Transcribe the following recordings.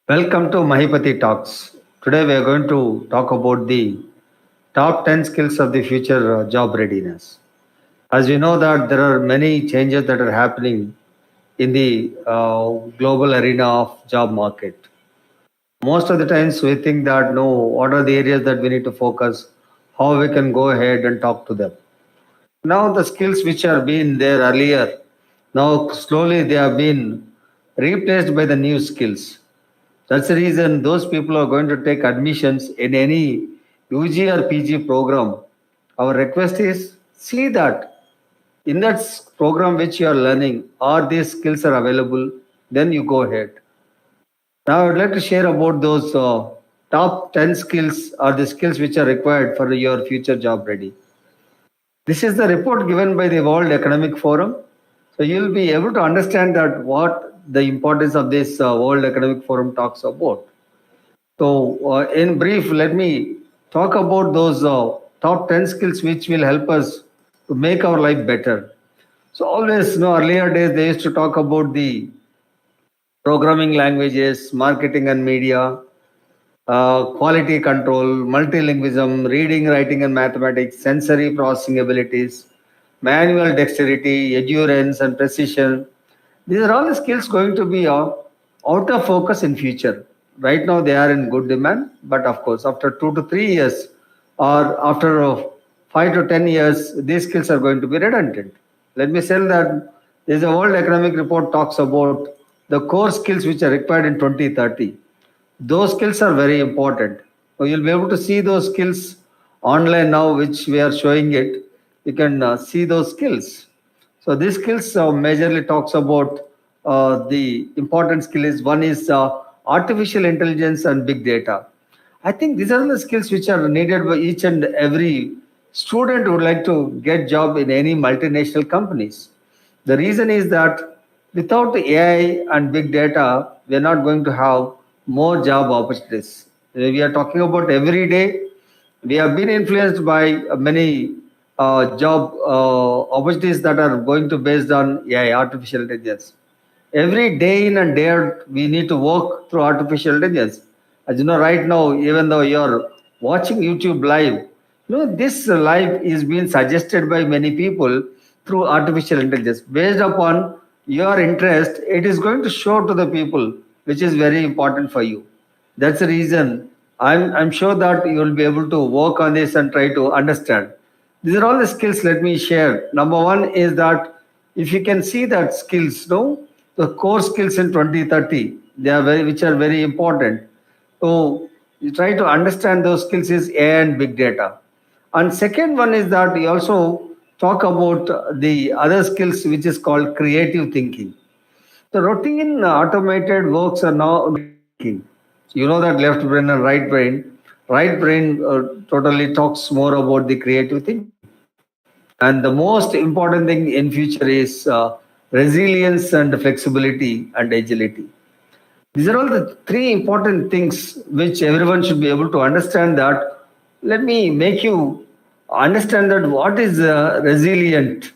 Welcome to Maheepathi Talks. Today we are going to talk about the top 10 skills of the future job readiness. As you know that there are many changes that are happening in the global arena of job market. Most of the times we think that no, what are the areas that we need to focus, how we can go ahead and talk to them. Now the skills which are been there earlier, now slowly they have been replaced by the new skills. That's the reason those people are going to take admissions in any UG or PG program. Our request is see that in that program which you are learning, are these skills are available, then you go ahead. Now I would like to share about those top 10 skills or the skills which are required for your future job ready. This is the report given by the World Economic Forum. So you'll be able to understand that what the importance of this World Economic Forum talks about. So, in brief, let me talk about those top 10 skills which will help us to make our life better. So, always, earlier days they used to talk about the programming languages, marketing and media, quality control, multilingualism, reading, writing and mathematics, sensory processing abilities, manual dexterity, endurance and precision. These are all the skills going to be out of focus in future. Right now they are in good demand, but of course after 2 to 3 years or after 5 to 10 years, these skills are going to be redundant. Let me say that there's a World Economic Report talks about the core skills which are required in 2030. Those skills are very important. So you'll be able to see those skills online now, which we are showing it. You can see those skills. So these skills majorly talks about the important skill is one is artificial intelligence and big data. I think these are the skills which are needed by each and every student who would like to get job in any multinational companies. The reason is that without AI and big data, we are not going to have more job opportunities. We are talking about every day. We have been influenced by many job opportunities that are going to based on AI, artificial intelligence. Every day in and day out, we need to work through artificial intelligence. As you know, right now, even though you're watching YouTube live, this live is being suggested by many people through artificial intelligence. Based upon your interest, it is going to show to the people, which is very important for you. That's the reason I'm sure that you will be able to work on this and try to understand. These are all the skills. Let me share. Number one is that if you can see that skills, no, the core skills in 2030, they are which are very important. So you try to understand those skills is AI and big data. And second one is that we also talk about the other skills which is called creative thinking. The routine automated works are now thinking. You know that left brain and right brain. Right brain totally talks more about the creative thinking. And the most important thing in future is resilience and flexibility and agility. These are all the three important things which everyone should be able to understand that. Let me make you understand that what is resilient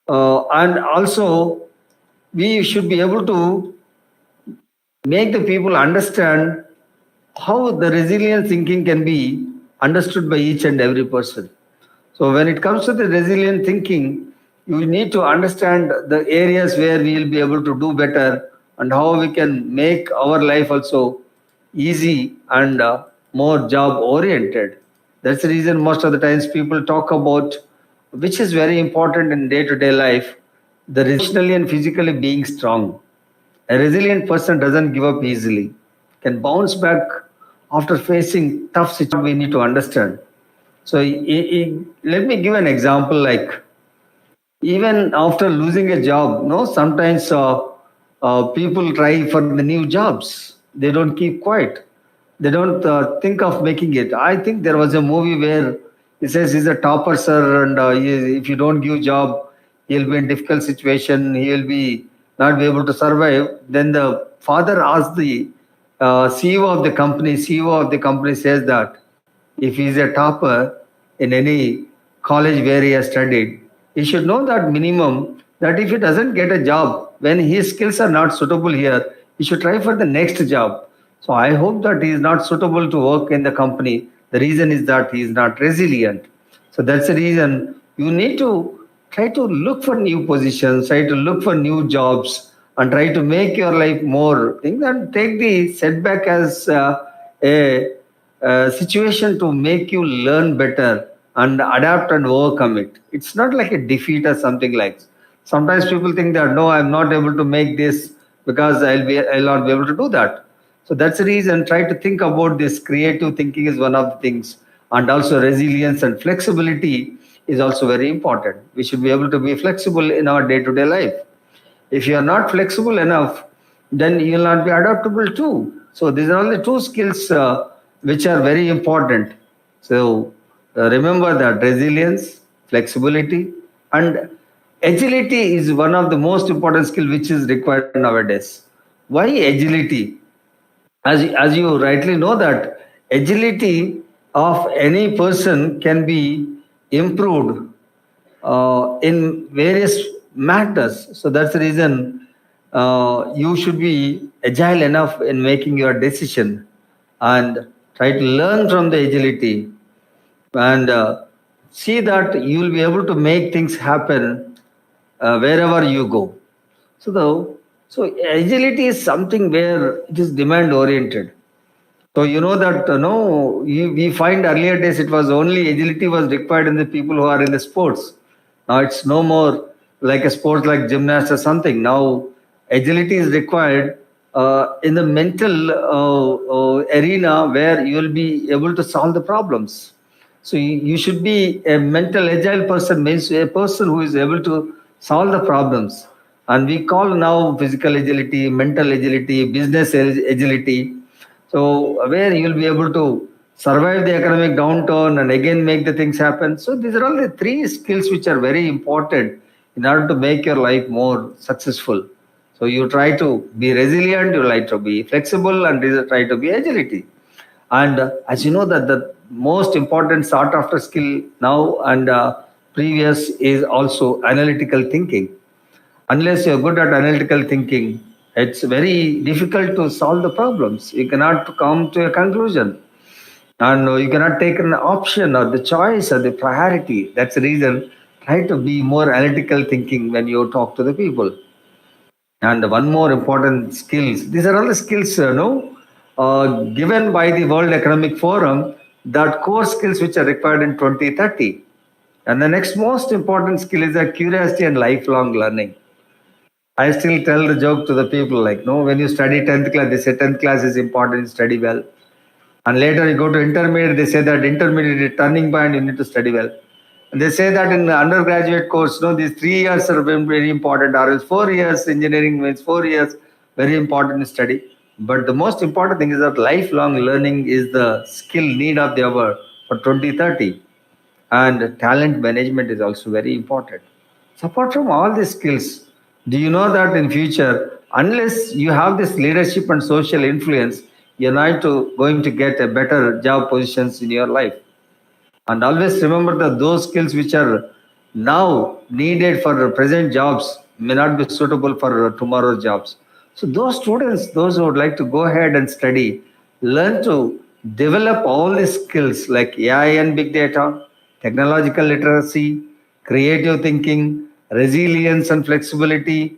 and also we should be able to make the people understand how the resilient thinking can be understood by each and every person. So when it comes to the resilient thinking, you need to understand the areas where we will be able to do better and how we can make our life also easy and more job oriented. That's the reason most of the times people talk about, which is very important in day to day life, the emotionally and physically being strong. A resilient person doesn't give up easily, can bounce back after facing tough situations. We need to understand. So let me give an example. Like even after losing a job, no, sometimes people try for the new jobs. They don't keep quiet. They don't think of making it. I think there was a movie where he says he's a topper, sir, and if you don't give job, he'll be in difficult situation. He will be not be able to survive. Then the father asked the CEO of the company. CEO of the company says that if he's a topper in any college where he has studied, he should know that minimum that if he doesn't get a job when his skills are not suitable here, he should try for the next job. So I hope that he is not suitable to work in the company. The reason is that he is not resilient. So that's the reason you need to try to look for new positions, try to look for new jobs, and try to make your life more. Think and take the setback as a situation to make you learn better and adapt and overcome it. It's not like a defeat or something like. Sometimes people think that no, I'm not able to make this because I'll not be able to do that. So that's the reason. Try to think about this. Creative thinking is one of the things, and also resilience and flexibility is also very important. We should be able to be flexible in our day-to-day life. If you are not flexible enough, then you will not be adaptable too. So these are all the two skills which are very important. So remember that resilience, flexibility, and agility is one of the most important skill which is required nowadays. Why agility? As you rightly know that agility of any person can be improved in various matters. So that's the reason you should be agile enough in making your decision and try to learn from the agility and see that you will be able to make things happen wherever you go. So so agility is something where it is demand oriented. So you know that no, we find earlier days it was only agility was required in the people who are in the sports. Now it's no more like a sport like gymnast or something. Now agility is required in the mental arena where you will be able to solve the problems. So you should be a mental agile person, means a person who is able to solve the problems. And we call now physical agility, mental agility, business agility. So where you'll be able to survive the economic downturn and again make the things happen. So these are all the three skills which are very important in order to make your life more successful. So you try to be resilient, you try to be flexible, and you try to be agility. And as you know that the most important sought after skill now and previous is also analytical thinking. Unless you're good at analytical thinking, it's very difficult to solve the problems. You cannot come to a conclusion, and you cannot take an option or the choice or the priority. That's the reason. Try to be more analytical thinking when you talk to the people. And one more important skills. These are all the skills, given by the World Economic Forum, that core skills which are required in 2030. And the next most important skill is the curiosity and lifelong learning. I still tell the joke to the people like, no, when you study 10th class, they say 10th class is important, study well. And later you go to intermediate, they say that intermediate is turning point, you need to study well. And they say that in the undergraduate course, no, these 3 years are very important, or else 4 years, engineering means 4 years, very important study. But the most important thing is that lifelong learning is the skill need of the hour for 2030. And talent management is also very important. So apart from all these skills, do you know that in future, unless you have this leadership and social influence, you're not going to get a better job positions in your life. And always remember that those skills which are now needed for present jobs may not be suitable for tomorrow's jobs. So those students, those who would like to go ahead and study, learn to develop all these skills like AI and big data, technological literacy, creative thinking, resilience and flexibility,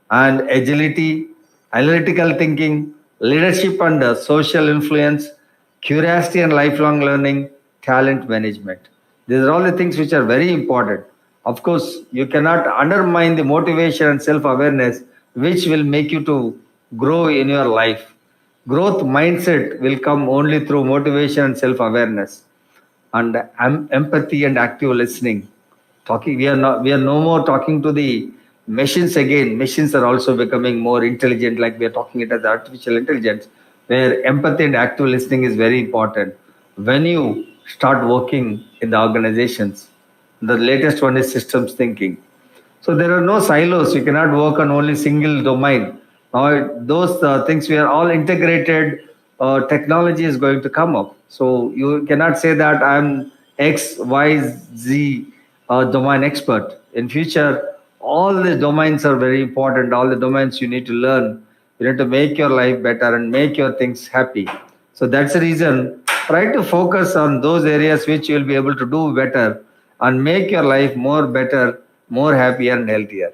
and agility, analytical thinking, leadership and social influence, curiosity and lifelong learning, talent management. These are all the things which are very important. Of course, you cannot undermine the motivation and self awareness, which will make you to grow in your life. Growth mindset will come only through motivation and self awareness and empathy and active listening. Talking, we are no more talking to the machines again. Machines are also becoming more intelligent, like we are talking it as artificial intelligence, where empathy and active listening is very important. When you start working in the organizations, the latest one is systems thinking. So there are no silos. You cannot work on only single domain. Now those things we are all integrated. Technology is going to come up. So you cannot say that I'm X, Y, Z domain expert. In future, all the domains are very important. All the domains you need to learn You need to make your life better and make your things happy. So that's the reason. Try to focus on those areas which you will be able to do better and make your life more better, more happier and healthier.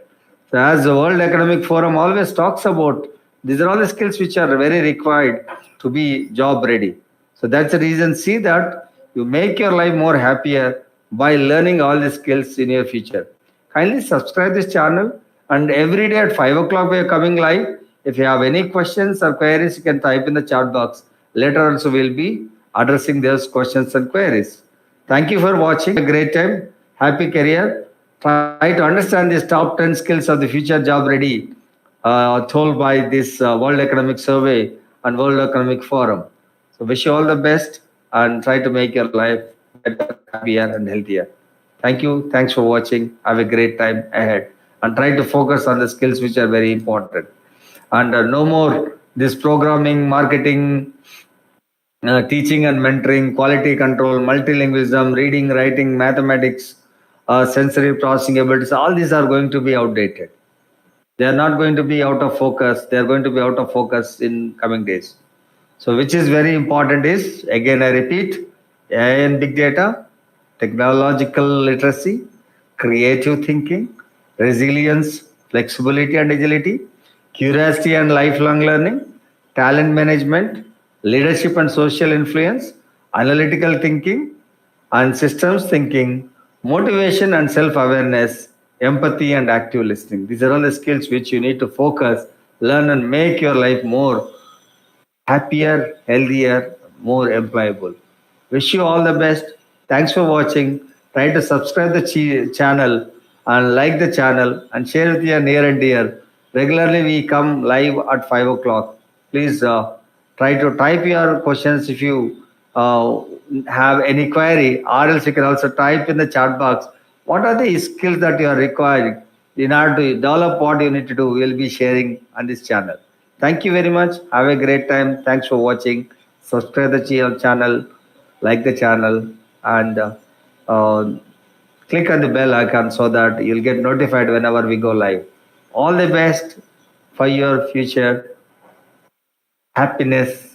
So as the World Economic Forum always talks about, these are all the skills which are very required to be job ready. So that's the reason. See that you make your life more happier by learning all the skills in your future. Kindly subscribe this channel, and every day at 5 o'clock we are coming live. If you have any questions or queries, you can type in the chat box. Later also we'll be addressing those questions and queries. Thank you for watching. A great time. Happy career. Try to understand these top 10 skills of the future job ready, told by this World Economic Survey and World Economic Forum. So wish you all the best and try to make your life better, happier and healthier. Thank you. Thanks for watching. Have a great time ahead and try to focus on the skills which are very important. And no more this programming, marketing, teaching and mentoring, quality control, multilingualism, reading, writing, mathematics, sensory processing abilities. All these are going to be outdated. They are not going to be out of focus. They are going to be out of focus in coming days. So which is very important is, again I repeat, AI and big data, technological literacy, creative thinking, resilience, flexibility and agility, curiosity and lifelong learning, talent management, leadership and social influence, analytical thinking and systems thinking, motivation and self-awareness, empathy and active listening. These are all the skills which you need to focus, learn and make your life more happier, healthier, more employable. Wish you all the best. Thanks for watching. Try to subscribe the channel and like the channel and share with your near and dear. Regularly we come live at 5 o'clock. Please try to type your questions if you have any query, or else you can also type in the chat box. What are the skills that you are requiring in order to develop what you need to do? We'll be sharing on this channel. Thank you very much. Have a great time. Thanks for watching. Subscribe the channel, like the channel, and uh, click on the bell icon so that you'll get notified whenever we go live. All the best for your future happiness